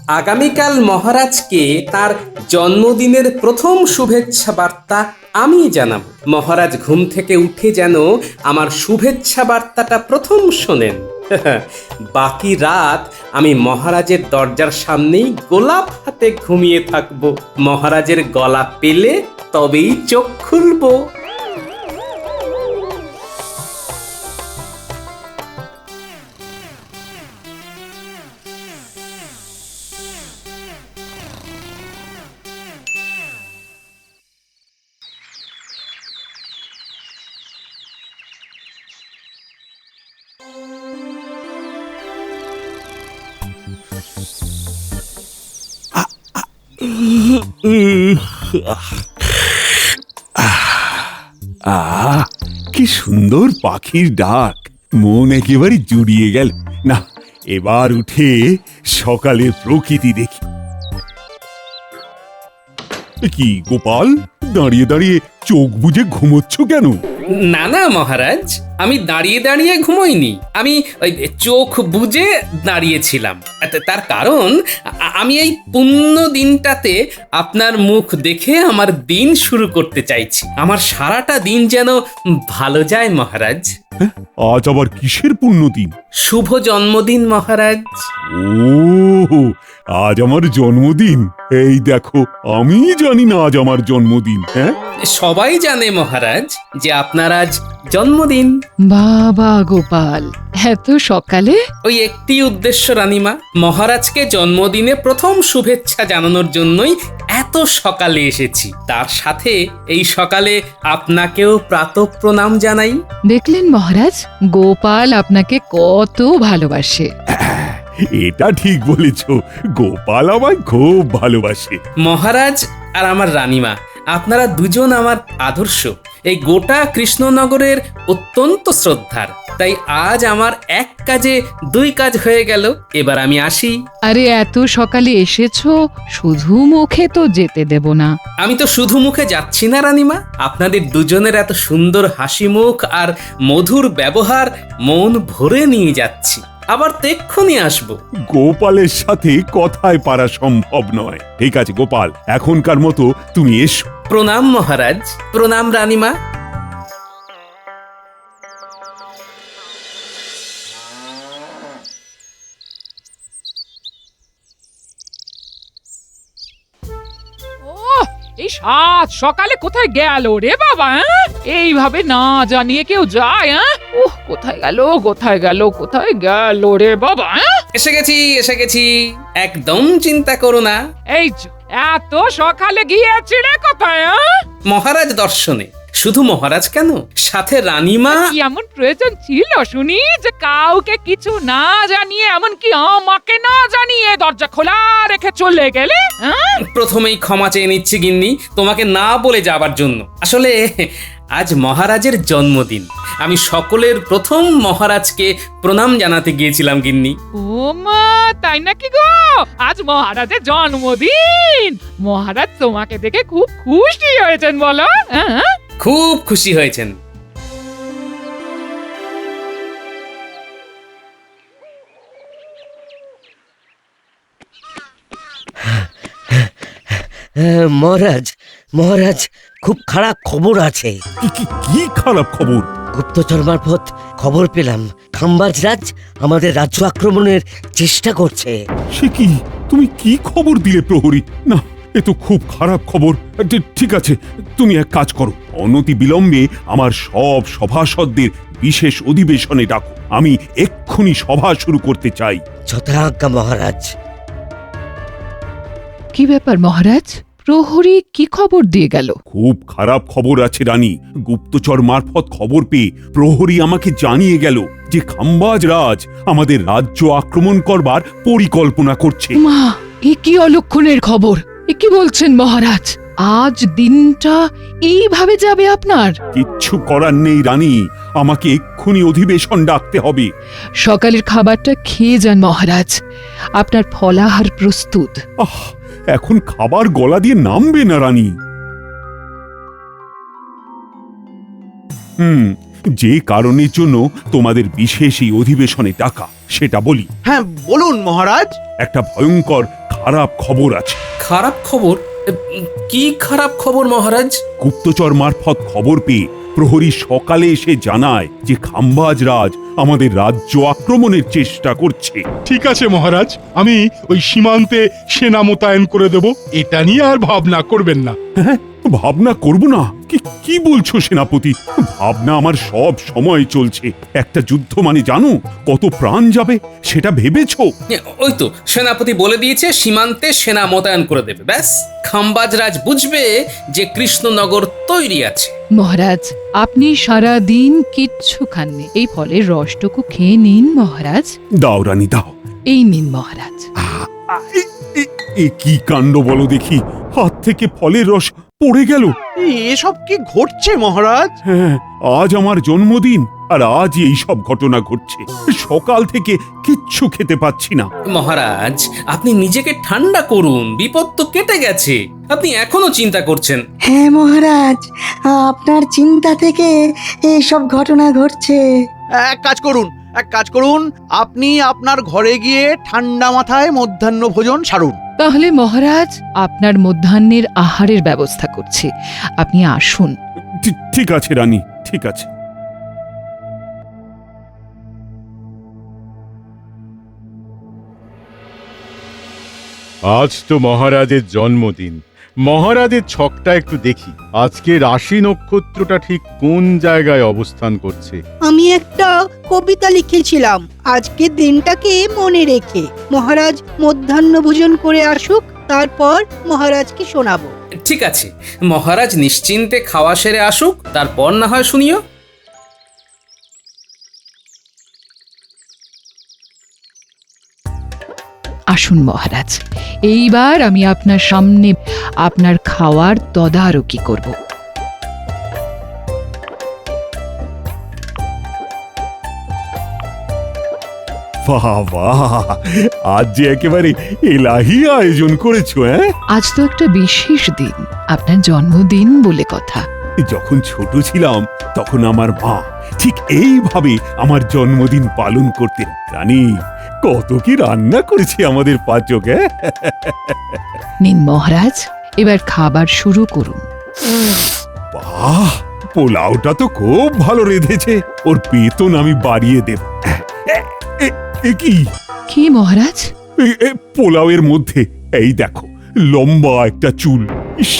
আগামীকাল মহারাজকে তার জন্মদিনের প্রথম শুভেচ্ছা বার্তা আমি জানাবো। মহারাজ ঘুম থেকে উঠে যেন আমার শুভেচ্ছা বার্তাটা প্রথম শোনেন। বাকি রাত আমি মহারাজের দরজার সামনেই গোলাপ হাতে ঘুমিয়ে থাকবো। মহারাজের গলা পেলে তবেই চোখ খুলবো। কি সুন্দর পাখির ডাক, মন একেবারে জুড়িয়ে গেল। না, এবার উঠে সকালের প্রকৃতি দেখি। কি গোপাল, দাঁড়িয়ে দাঁড়িয়ে চোখ বুজে ঘুমোচ্ছ কেন? না না মহারাজ, আমি দাঁড়িয়ে দাঁড়িয়ে ঘুমোইনি, আমি ওই চোখ বুজে দাঁড়িয়েছিলাম। তার কারণ আমি এই পুণ্য দিনটাতে আপনার মুখ দেখে আমার দিন শুরু করতে চাইছি। আমার সারাটা দিন যেন ভালো যায় মহারাজ। আজ আবার কিসের পুণ্যদিন? শুভ জন্মদিন মহারাজ। ও, আজ আমার জন্মদিন? এই দেখো, আমি জানি না আজ আমার জন্মদিন। হ্যাঁ, সবাই জানে মহারাজ যে আপনার আজ জন্মদিন। বাবা গোপাল, এত সকালে? ওই একটি উদ্দেশ্য রানীমা, মহারাজকে জন্মদিনে প্রথম শুভেচ্ছা জানানোর জন্যই এত সকালে এসেছি। তার সাথে এই সকালে আপনাকেও প্রাতঃ প্রণাম জানাই। দেখলেন মহারাজ, গোপাল আপনাকে কত ভালোবাসে। এটা ঠিক বলেছ, গোপাল আমায় খুব ভালোবাসে। মহারাজ আর আমার রানীমা, আপনারা দুজন আমার আদর্শ। এই গোটা কৃষ্ণনগরের অত্যন্ত শ্রদ্ধার। তাই আজ আমার এক কাজে দুই কাজ হয়ে গেল। এবার আমি আসি। আরে এত সকালে এসেছো, শুধু মুখে তো যেতে দেব না। আমি তো শুধু মুখে যাচ্ছি না রানীমা, আপনাদের দুজনের এত সুন্দর হাসি মুখ আর মধুর ব্যবহার মন ভরে নিয়ে যাচ্ছি। আবার তো এক্ষুনি আসবো। গোপালের সাথে কথায় পারা সম্ভব নয়। ঠিক আছে গোপাল, এখনকার মতো তুমি এসো। প্রণাম মহারাজ। প্রণাম রানীমা। এই সাত সকালে কোথায় গেল রে বাবা? এইভাবে না জানিয়ে কেউ যায়? কোথায় গেল কোথায় গেল কোথায় গেল রে বাবা? এসে গেছি এসে গেছি, একদম চিন্তা করো না। এই এত সকালে গিয়েছি রে কোথায়? মহারাজ দর্শনে। শুধু মহারাজ কেন, সাথে রানীমা। কি এমন প্রয়োজন ছিল শুনি যে কাউকে কিছু না জানিয়ে, এমনকি আমাকে না জানিয়ে দরজা খোলা রেখে চলে গেলে? প্রথমেই ক্ষমা চেয়ে নিচ্ছি গিন্নি, তোমাকে না বলে যাবার জন্য। আসলে আজ মহারাজের জন্মদিন, আমি সকলের প্রথম মহারাজকে প্রণাম জানাতে গিয়েছিলাম গিন্নি। ও মা, তাই নাকি গো? আজ মহারাজের জন্মদিন। মহারাজ তোমাকে দেখে খুব খুশি হয়েছেন বলো? খুব খুশি হয়েছেন। মহারাজ, মহারাজ, খুব খারাপ খবর আছে। কি খারাপ খবর? গুপ্তচর মারফত খবর পেলাম, খাম্বাজ রাজ আমাদের রাজ্য আক্রমণের চেষ্টা করছে। সে কি? তুমি কি খবর দিলে প্রহরী? না, এ তো খুব খারাপ খবর। ঠিক আছে, তুমি এক কাজ করো, অনতি বিলম্বে আমার সব সভাসদদের বিশেষ অধিবেশনে ডাকো। আমি এক্ষুনি সভা শুরু করতে চাই। যথাজ্ঞা মহারাজ। কি ব্যাপার মহারাজ? প্রহরী কি খবর দিয়ে গেল? খুব খারাপ খবর আছে রানী। গুপ্তচর মারফত খবর পেয়ে প্রহরী আমাকে জানিয়ে গেল যে খাম্বাজ রাজ আমাদের রাজ্য আক্রমণ করবার পরিকল্পনা করছে। মা, এ কি অলক্ষণের খবর! এ কি বলছেন মহারাজ? আজ দিনটা এইভাবে যাবে আপনার? কিচ্ছু করার নেই রানী, আমাকে এক্ষুনি অধিবেশন ডাকতে হবে। সকালের খাবারটা খেয়ে যান মহারাজ, আপনার ফলাহার প্রস্তুত। এখন খাবার গলা দিয়ে নামবে না রানী। যে কারণের জন্য তোমাদের বিশেষ এই অধিবেশনে ডাকা সেটা বলি। হ্যাঁ বলুন মহারাজ। একটা ভয়ঙ্কর খারাপ খবর আছে। খারাপ খবর? কি খারাপ খবর মহারাজ? গুপ্তচর মারফত খবর পেয়ে প্রহরী সকালে এসে জানায় যে খাম্বাজ রাজ আমাদের রাজ্য আক্রমণের চেষ্টা করছে। ঠিক আছে মহারাজ, আমি ওই সীমান্তে সেনা মোতায়েন করে দেব, এটা নিয়ে আর ভাবনা করবেন না। হ্যাঁ, ভাবনা করব না? কি কি বলছো সেনাপতি? ভাবনা আমার সব সময় চলছে। একটা যুদ্ধ মানে জানো কত প্রাণ যাবে সেটা ভেবেছো? ওই তো সেনাপতি বলে দিয়েছে সীমান্তে সেনা মোতায়েন করে দেবে, ব্যাস খাম্বাজ রাজ বুঝবে যে কৃষ্ণনগর তৈরি আছে। মহারাজ, আপনি সারা দিন কিচ্ছু খাননি, এই ফলের রসটুকু খেয়ে নিন মহারাজ। দাও রানী দাও। এই নিন মহারাজ। এ কি কাণ্ড বলো দেখি, হাত থেকে ফলের রস পড়ে গেল। এসব কি ঘটছে মহারাজ? হ্যাঁ, আজ আমার জন্মদিন আর আজই এই সব ঘটনা ঘটছে। সকাল থেকে কিচ্ছু খেতে পাচ্ছি না। মহারাজ আপনি নিজেকে ঠান্ডা করুন, বিপদ তো কেটে গেছে, আপনি এখনো চিন্তা করছেন। হ্যাঁ মহারাজ, আপনার চিন্তা থেকে এইসব ঘটনা ঘটছে। এক কাজ করুন, আপনি আপনার ঘরে গিয়ে ঠান্ডা মাথায় মধ্যাহ্ন ভোজন সারুন। তাহলে মহারাজ আপনার মধ্যাহ্নের আহারের ব্যবস্থা করছি, আপনি আসুন। ঠিক আছে রানী, ঠিক আছে। আজ তো মহারাজের জন্মদিন, মহারাজের ছকটা একটু দেখি। আজকে রাশি নক্ষত্রটা ঠিক কোন জায়গায় অবস্থান করছে। আমি একটা কবিতা লিখেছিলাম আজকের দিনটাকে মনে রেখে। মহারাজ মধ্যাহ্ন ভোজন করে আসুক, তারপর মহারাজকে শোনাবো। ঠিক আছে, মহারাজ নিশ্চিন্তে খাওয়া সেরে আসুক, তারপর না হয় শুনিও। আসুন মহারাজ, এইবার আমি আপনার সামনে আপনার খাওয়ার তদারকি করব। বাহ বাহ, আজ যে একেবারে এলাহি আয়োজন করেছো। হ্যাঁ, আজ তো একটা বিশেষ দিন, আপনার জন্মদিন বলে কথা। যখন ছোট ছিলাম তখন আমার মা ঠিক এইভাবে আমার জন্মদিন পালন করতেন। রানী, কত কি রান্না করেছে আমাদের পাচক। হ্যাঁ, নিন মহারাজ, এবার খাবার শুরু করুন। বাহ, পোলাওটা তো খুব ভালো রেঁধেছে, ওর বেতন আমি বাড়িয়ে দেব। কি কি মহারাজ? পোলাওয়ের মধ্যে এই দেখো লম্বা একটা চুল। ইস,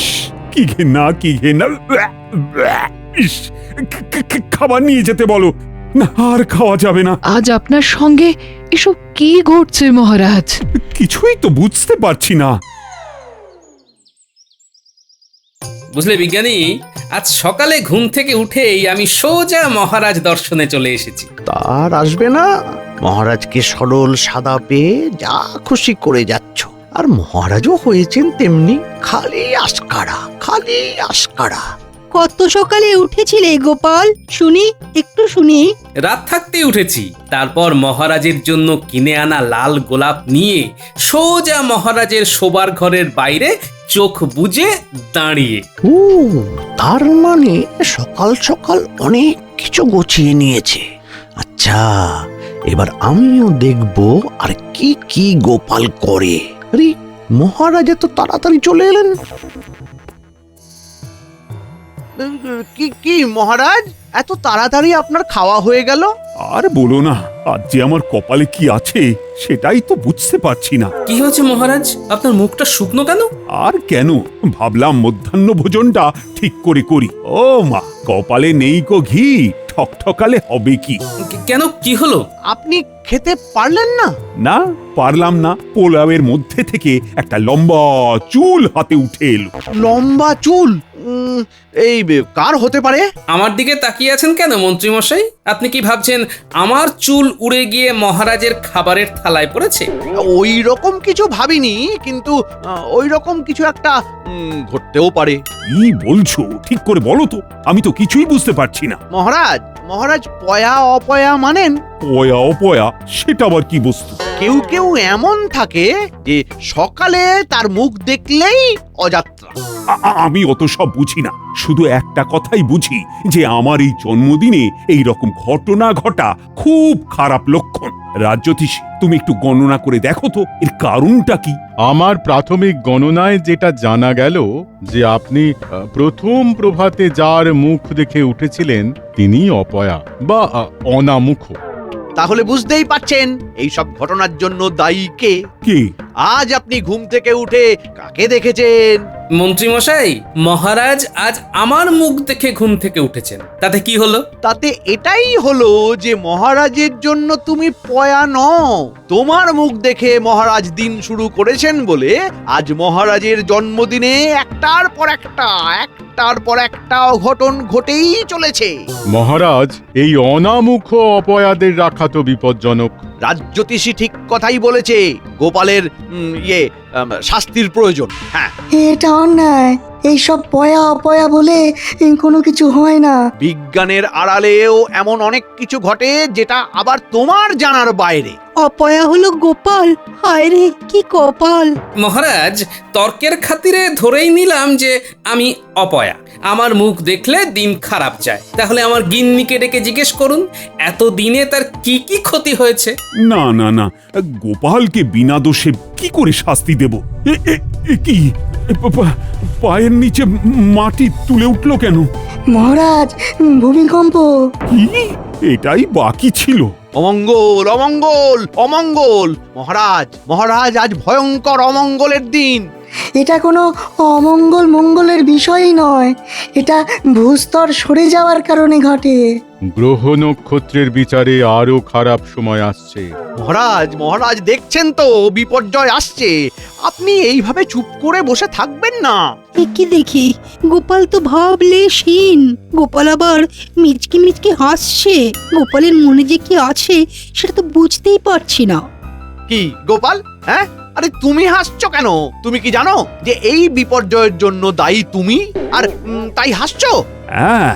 কি ঘেন্না, কি ঘেন্না। ইস, খাবার নিয়ে যেতে বলো না, আর খাওয়া যাবে না। আজ আপনার সঙ্গে এসব কি ঘটছে মহারাজ? কিছুই তো বুঝতে পারছি না। বুঝলে বিজ্ঞানী, আজ সকালে ঘুম থেকে উঠেই আমি সোজা মহারাজ দর্শনে চলে এসেছি। তার আসবে না, মহারাজকে সরল সাদা পেয়ে যা খুশি করে যাচ্ছ। আর মহারাজও হয়েছেন তেমনি, খালি আস্কারা, খালি আস্কারা। কত সকালে উঠেছিলে গোপাল? শুনি, একটু শুনি। রাত থাকতেই উঠেছি, তারপর মহারাজের জন্য কিনে আনা লাল গোলাপ নিয়ে সোজা মহারাজের শোবার ঘরের বাইরে চোখ বুজে দাঁড়িয়ে। ও, তার মানে সকাল সকাল অনেক কিছু গুছিয়ে নিয়েছে। আচ্ছা, এবার আমিও দেখব আর কি কি গোপাল করে। আরে, মহারাজ এত তাড়াতাড়ি চলে এলেন। কি কি মহারাজ, এত তাড়াতাড়ি আপনার খাওয়া হয়ে গেল? আর বলো না, আজ যে আমার কপালে কি আছে সেটাই তো বুঝতে পারছি না। কি হয়েছে মহারাজ, আপনার মুখটা শুকনো কেন? আর কেন, ভাবলাম মধ্যাহ্ন ভোজনটা ঠিক করে করি। ও মা, কপালে নেই কো ঘি, ঠকঠকালে হবে কি? কেন, কি হলো? আপনি খেতে পারলেন না? না, পারলাম না। পোলাওয়ের মধ্যে থেকে একটা লম্বা চুল হাতে উঠে এলো। লম্বা চুল? এই কার হতে পারে? আমার দিকে তাকিয়ে আছেন কেন মন্ত্রী মশাই? আপনি কি ভাবছেন আমার চুল উড়ে গিয়ে মহারাজের খাবারের থালায় পড়েছে? ওই রকম কিছু ভাবিনি, কিন্তু ওই রকম কিছু একটা ঘটতেও পারে। কি বলছো, ঠিক করে বলো তো, আমি তো কিছুই বুঝতে পারছি না। মহারাজ পয়া অপয়া মানেন? পয়া অপয়া সেটা আবার কি বস্তু? কেউ কেউ এমন থাকে যে সকালে তার মুখ দেখলেই অযাত্রা। আমি অত সব বুঝি না, শুধু একটা কথাই বুঝি যে আমার এই জন্মদিনে এই রকম ঘটনা ঘটা খুব খারাপ লক্ষণ। রাজ্যতীশ, তুমি একটু গণনা করে দেখো তো এর কারণটা কি। আমার প্রাথমিক গণনায় যেটা জানা গেল যে আপনি প্রথম প্রভাতে যার মুখ দেখে উঠেছিলেন তিনি অপয়া বা অনামুখ। তাহলে বুঝতেই পারছেন এই সব ঘটনার জন্য দায়ী কে। কে? আজ আপনি ঘুম থেকে উঠে কাকে দেখেছেন? মন্ত্রীমশাই, মহারাজ আজ আমার মুখ দেখে ঘুম থেকে উঠেছেন, তাতে কি হলো? তাতে এটাই হলো যে মহারাজের জন্য তুমি পয়া নও। তোমার মুখ দেখে মহারাজ দিন শুরু করেছেন বলে আজ মহারাজের জন্মদিনে একটার পর একটা অঘটন ঘটেই চলেছে। মহারাজ, এই অনামুখ অপয়াদের রাখা তো বিপজ্জনক। রাজ্যতীষী ঠিক কথাই বলেছে। গোপালের শাস্তির প্রয়োজন। হ্যাঁ, এটা অন্যায়। এইসব পয়া অপয়া বলে কোনো কিছু হয় না। বিজ্ঞানের আড়ালেও এমন অনেক কিছু ঘটে যেটা আবার তোমার জানার বাইরে। অপয়া হলো গোপাল। হায় রে, কি কপাল! মহারাজ, তর্কের খাতিরে ধরেই নিলাম যে আমি অপয়া। আমার মুখ দেখলে দিন খারাপ যায়। তাহলে আমার গিন্নিকে ডেকে জিজ্ঞেস করুন এত দিনে তার কি কি ক্ষতি হয়েছে। না না না, গোপালকে বিনা দোষে কি করে শাস্তি দেব? কি পায়ের নিচে মাটি তুলে উঠলো কেন? মহারাজ, ভূমিকম্প। কি? এটাই বাকি ছিল। অমঙ্গল, অমঙ্গল, অমঙ্গল! মহারাজ আজ ভয়ঙ্কর অমঙ্গলের দিন। এটা কোনো অমঙ্গল মঙ্গলের বিষয়ই নয়। এটা ভূস্তর সরে যাওয়ার কারণে ঘটে। গ্রহ নক্ষত্রের বিচারে আরো খারাপ সময় আসছে। মহারাজ দেখছেন তো বিপর্যয় আসছে। আপনি এইভাবে চুপ করে বসে থাকবেন না। কি দেখি, গোপাল তো ভাবলেশহীন। গোপাল আবার মিচকি মিচকি হাসছে। গোপালের মনে যে কি আছে সেটা তো বুঝতেই পারছি না। কি গোপাল? হ্যাঁ, আরে তুমি হাসছো কেন? তুমি কি জানো যে এই বিপর্যয়ের জন্য দায়ী তুমি? আর তাই হাসছো? হ্যাঁ,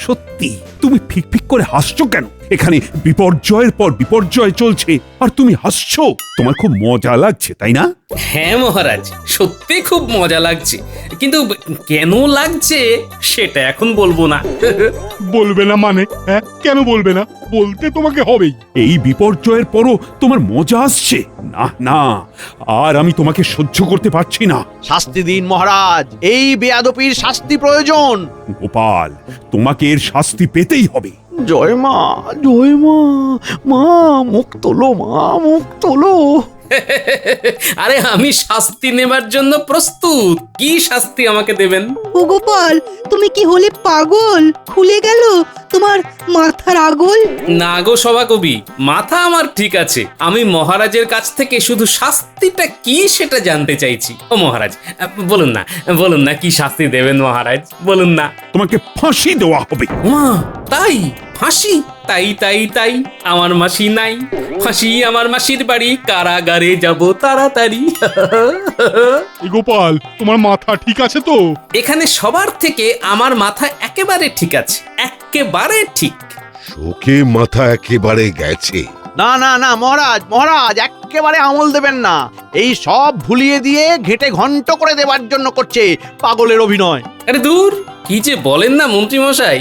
সত্যি। তুমি ফিক করে হাসছো কেন? এখানে বিপর্যয়ের পর বিপর্যয় চলছে আর তুমি হাসছো। তোমার খুব মজা লাগছে, তাই না? হ্যাঁ মহারাজ, সত্যি খুব মজা লাগছে, কিন্তু কেন লাগছে সেটা এখন বলবো না। বলবে না মানে? হ্যাঁ, কেন বলবে না? বলতে তোমাকে হবেই। এই বিপর্যয়ের পরও তোমার মজা আসছে? না না, আর আমি তোমাকে সহ্য করতে পারছি না। শাস্তি দিন মহারাজ, এই বেয়াদপির শাস্তি প্রয়োজন। গোপাল, তোমাকে এর শাস্তি পেতেই হবে। জয় মা, মা মুখ তোলো, মা মুখ তোলো। আরে আমি শাস্তি নেবার জন্য প্রস্তুত। কি শাস্তি আমাকে দেবেন? ও গোপাল, তুমি কি হলে পাগল? খুলে গেল তোমার মাথার আগল? না গো সভাকবি, মাথা আমার ঠিক আছে। আমি মহারাজের কাছ থেকে শুধু শাস্তিটা কি সেটা জানতে চাইছি। ও মহারাজ, বলুন না কি শাস্তি দেবেন মহারাজ, বলুন না। তোমাকে ফাঁসি দেওয়া হবে। মা, তাই? ফাঁসি? তাই আমার মাসি নাই। ফাঁসি আমার মাসির বাড়ি, কারাগারে যাব তাড়াতাড়ি। গোপাল, তোমার মাথা ঠিক আছে তো? এখানে সবার থেকে আমার মাথা একেবারে ঠিক আছে, একেবারে ঠিক। শোকে মাথা একেবারে গেছে। না মহারাজ একেবারে আমল দেবেন না। এই সব ভুলিয়ে দিয়ে ঘেটে ঘন্ট করে দেবার জন্য করছে পাগলের অভিনয়। আরে দূর, কি যে বলেন না মন্ত্রী মশাই।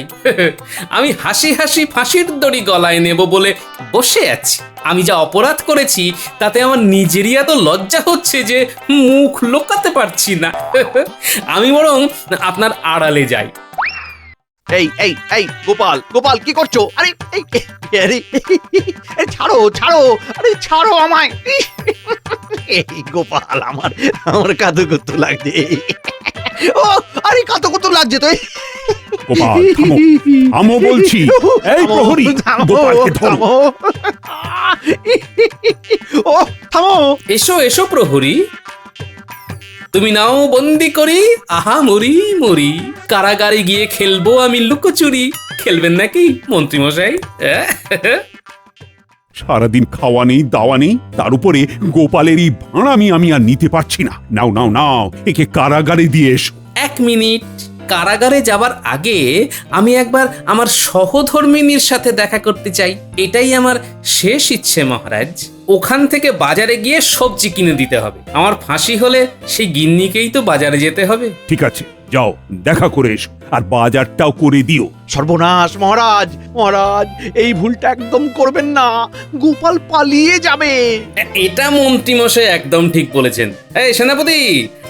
আমি হাসি ফাঁসির দড়ি গলায় নেব বলে বসে আছি। আমি যা অপরাধ করেছি তাতে আমার নিজেরই এত লজ্জা হচ্ছে যে মুখ লোকাতে পারছি না। আমি বরং আপনার আড়ালে যাই। এই গোপাল কি করছো? আরে ছাড়ো, আরে ছাড়ো আমায়। এই গোপাল, আমার কাতুকুতু লাগছে। ও আরে কাতুকুতু লাগছে তো। গোপাল, থামো বলছি। এই প্রহরী, গোপালকে ধরো। ও থামো। এসো প্রহরী, তুমি নাও বন্দি করি। আহা মরি, কারাগারে গিয়ে খেলবো আমি লুকোচুরি। খেলবেন নাকি মন্ত্রী মশাই? সারাদিন খাওয়া নেই, দাওয়া নেই, তার উপরে গোপালের এই ভাঁড়ামি আমি আর নিতে পারছি না। নাও, একে কারাগারে দিয়ে এসো। 1 মিনিট। কারাগারে যাবার আগে আমি একবার আমার সহধর্মিনীর সাথে দেখা করতে চাই। এটাই আমার শেষ ইচ্ছে মহারাজ। ওখান থেকে বাজারে গিয়ে সবজি কিনে দিতে হবে। আমার ফাঁসি হলে সেই গিন্নিকেই তো বাজারে যেতে হবে। ঠিক আছে, যাও দেখা করে এসো, আর বাজারটাও করে দিও। সর্বনাশ মহারাজ, মহারাজ এই ভুলটা একদম করবেন না, গোপাল পালিয়ে যাবে। এটা মন্ত্রীমশাই একদম ঠিক বলেছেন। এই সেনাপতি,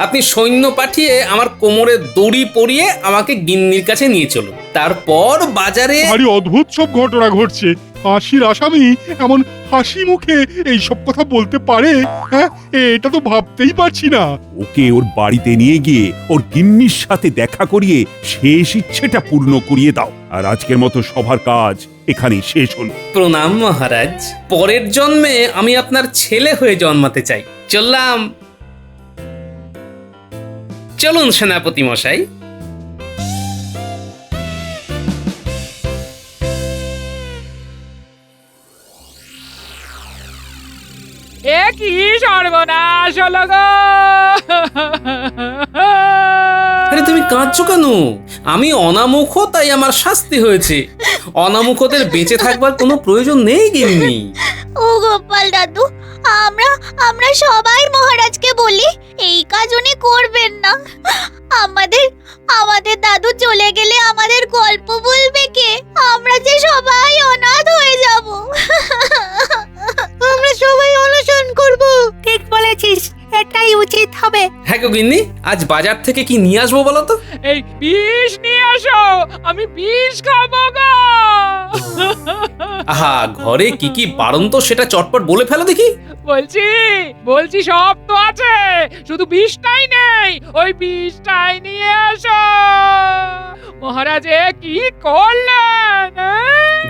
আপনি সৈন্য পাঠিয়ে আমার কোমরে দড়ি পরিয়ে আমাকে গিন্নির কাছে নিয়ে চলুন। তারপর বাজারে ভারী অদ্ভুত সব ঘটনা ঘটছে। ফাঁসির আসামি এমন হাসি মুখে এই সব কথা বলতে পারে, হ্যাঁ? এটা তো ভাবতেই পারছি না। ওকে ওর বাড়িতে নিয়ে গিয়ে ওর গিন্নির সাথে দেখা করিয়ে শেষ ইচ্ছেটা পূর্ণ করিয়ে দাও। আর আজকের মতো সবার কাজ এখানেই শেষ হলো। প্রণাম মহারাজ। পরের জন্মে আমি আপনার ছেলে হয়ে জন্মাতে চাই। চললাম। চলুন সেনাপতি মশাই। এ কি সর্বনাশ হলো গো! আরে তুমি কাঁদছো কেন? আমি অনামুখ, তাই আমার শাস্তি হয়েছে। অনামুখদের বেঁচে থাকবার কোনো প্রয়োজন নেই গিন্নি। ও গোপাল দাদু, আমরা আমরা সবাই মহারাজকে বলি এই কাজ উনি করবেন না। আমাদের আমাদের দাদু চলে গেলে আমাদের গল্প বলবে কে? আমরা যে সবাই অনাথ হয়ে যাব। আমরা সবাই অনশন করব। ঠিক বলেছিস, এটাই উচিত হবে। হ্যাঁ গো গিন্নি, আজ বাজার থেকে কি নিয়ে আসবো বলো তো? এই বিষ নিয়ে আসো, আমি বিষ খাবো গো। আহা, ঘরে কি কি বারণ তো সেটা চটপট বলে ফেলো দেখি। বলছি সব তো আছে, শুধু বিষটাই নেই। ওই বিষটাই নিয়ে আসো। মহারাজে কি করলেন?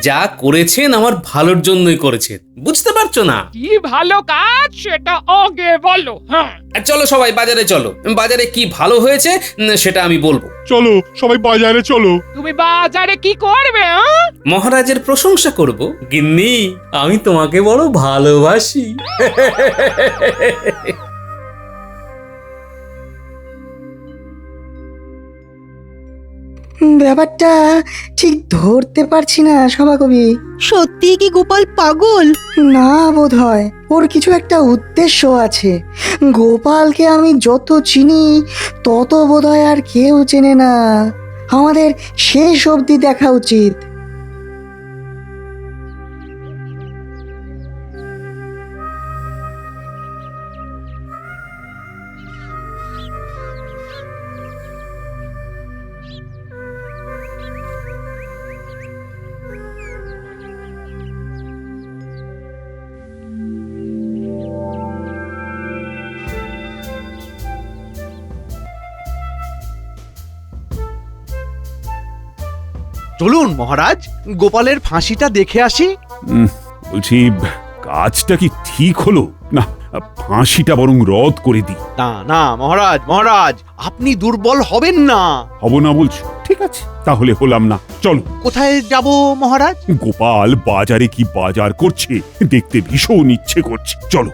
যা করেছেন আমার ভালোর জন্যই করেছেন, বুঝতে পারছো না? কি ভালো কাজ সেটা আগে বলো। হ্যাঁ, চলো সবাই বাজারে চলো। বাজারে কি ভালো হয়েছে সেটা আমি বলবো। চলো সবাই বাজারে চলো। তুমি বাজারে কি করবে? মহারাজের প্রশংসা করব। গিন্নি, আমি তোমাকে বড় ভালোবাসি। ব্যাপারটা ঠিক ধরতে পারছি না সভাকবি। সত্যি কি গোপাল পাগল? না, বোধ হয় ওর কিছু একটা উদ্দেশ্য আছে। গোপালকে আমি যত চিনি তত বোধ হয় আর কেউ চেনে না। আমাদের শেষ অবধি দেখা উচিত। চলুন মহারাজ, গোপালের ফাঁসিটা দেখে আসি। বলছি, কাজটা কি ঠিক হলো না? ফাঁসিটা বরং রদ করে দিই। না না মহারাজ, মহারাজ আপনি দুর্বল হবেন না। হব না বলছো? ঠিক আছে, তাহলে হলাম না। চলো। কোথায় যাব মহারাজ? গোপাল বাজারে কি বাজার করছে দেখতে ভীষণ ইচ্ছে করছে। চলো।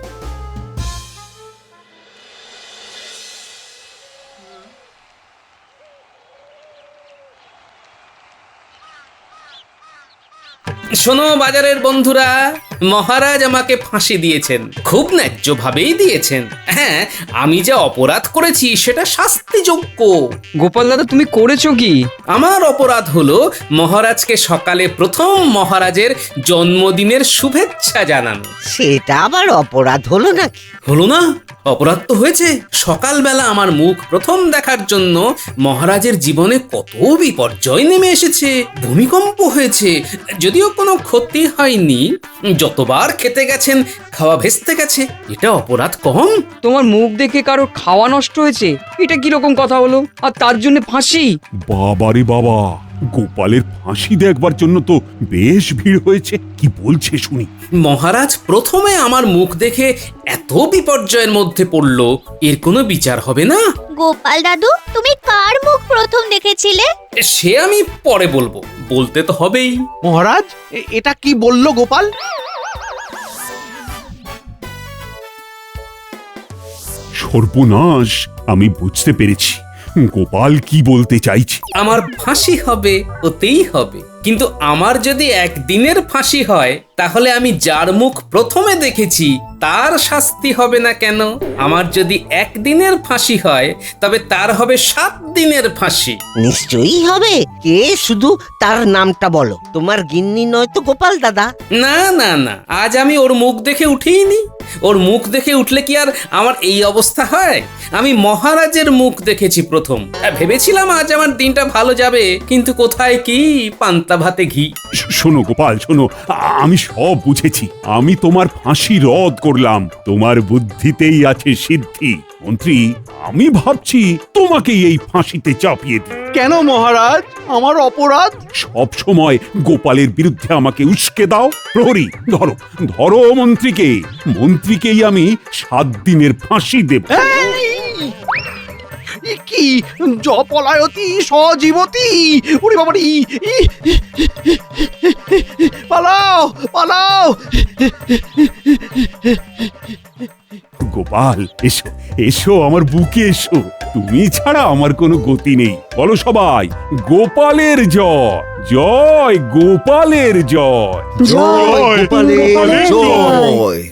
শোনো বাজারের বন্ধুরা, মহারাজ আমাকে ফাঁসি দিয়েছেন, খুব ন্যায্য ভাবেই দিয়েছেন। হ্যাঁ, আমি যা অপরাধ করেছি সেটা শাস্তিযোগ্য। গোপাল দাদা, তুমি করেছো কি? আমার অপরাধ হলো মহারাজকে সকালে প্রথম মহারাজের জন্মদিনের শুভেচ্ছা জানানো। সেটা আবার অপরাধ হলো নাকি? হলো না? অপরাধ তো হয়েছে। সকালবেলা আমার মুখ প্রথম দেখার জন্য মহারাজের জীবনে কত বিপর্যয় নেমে এসেছে। ভূমিকম্প হয়েছে, যদিও কোনো ক্ষতি হয়নি। যতবার খেতে গেছেন খাওয়া ভেস্তে গেছে। এটা অপরাধ কম? তোমার মুখ দেখে কারোর খাওয়া নষ্ট হয়েছে, এটা কিরকম কথা হলো? আর তার জন্য ফাঁসি? বাবারে বাবা, গোপালের ফাঁসি দেখবার জন্য তো বেশ ভিড় হয়েছে। কি বলছে শুনি। মহারাজ প্রথমে আমার মুখ দেখে এত বিপর্যয়ের মধ্যে পড়লো, এর কোনো বিচার হবে না? গোপাল দাদু, তুমি কার মুখ প্রথম দেখেছিলে? সে আমি পরে বলবো, বলতে তো হবেই। মহারাজ এটা কি বলল গোপাল? সর্বনাশ, আমি বুঝতে পেরেছি। গোপাল কি বলতে চাইছে। আমার ফাঁসি হবে, ওতেই হবে। কিন্তু আমার যদি একদিনের ফাঁসি হয়, তাহলে আমি যার মুখ প্রথমে দেখেছি তার শাস্তি হবে না কেন? আমার যদি একদিনের ফাঁসি হয়, তবে তার হবে 7 দিনের ফাঁসি। নিশ্চয়ই হবে। কে, শুধু তার নামটা বলো। তোমার গিন্নি নয় তো গোপাল দাদা? না না না, আজ আমি ওর মুখ দেখে উঠিনি। ওর মুখ দেখে উঠলে কি আর আমার এই অবস্থা হয়? আমি মহারাজের মুখ দেখেছি প্রথম। ভেবেছিলাম আজ আমার দিনটা ভালো যাবে, কিন্তু কোথায় কি, পান্তা ভাতে ঘি। শোনো গোপাল, শোনো, আমি সব বুঝেছি। আমি তোমার ফাঁসি রদ করলাম। তোমার বুদ্ধিতেই আছে সিদ্ধি। মন্ত্রী, আমি ভাবছি তোমাকেই এই ফাঁসিতে চাপিয়ে দিই। কেন মহারাজ, আমার অপরাধ? সব সময় গোপালের বিরুদ্ধে আমাকে উস্কে দাও। প্রহরী, ধরো ধরো মন্ত্রীকে। মন্ত্রীকেই আমি 7 দিনের ফাঁসি দেব। কি জপলায়তি সজীবতি! ওরে বাবারি! পালাও পালাও! গোপাল, এসো এসো, আমার বুকে এসো। তুমি ছাড়া আমার কোনো গতি নেই। বলো সবাই, গোপালের জয়, জয় গোপালের জয়। জয় গোপালের গোপালের জয়। জয়!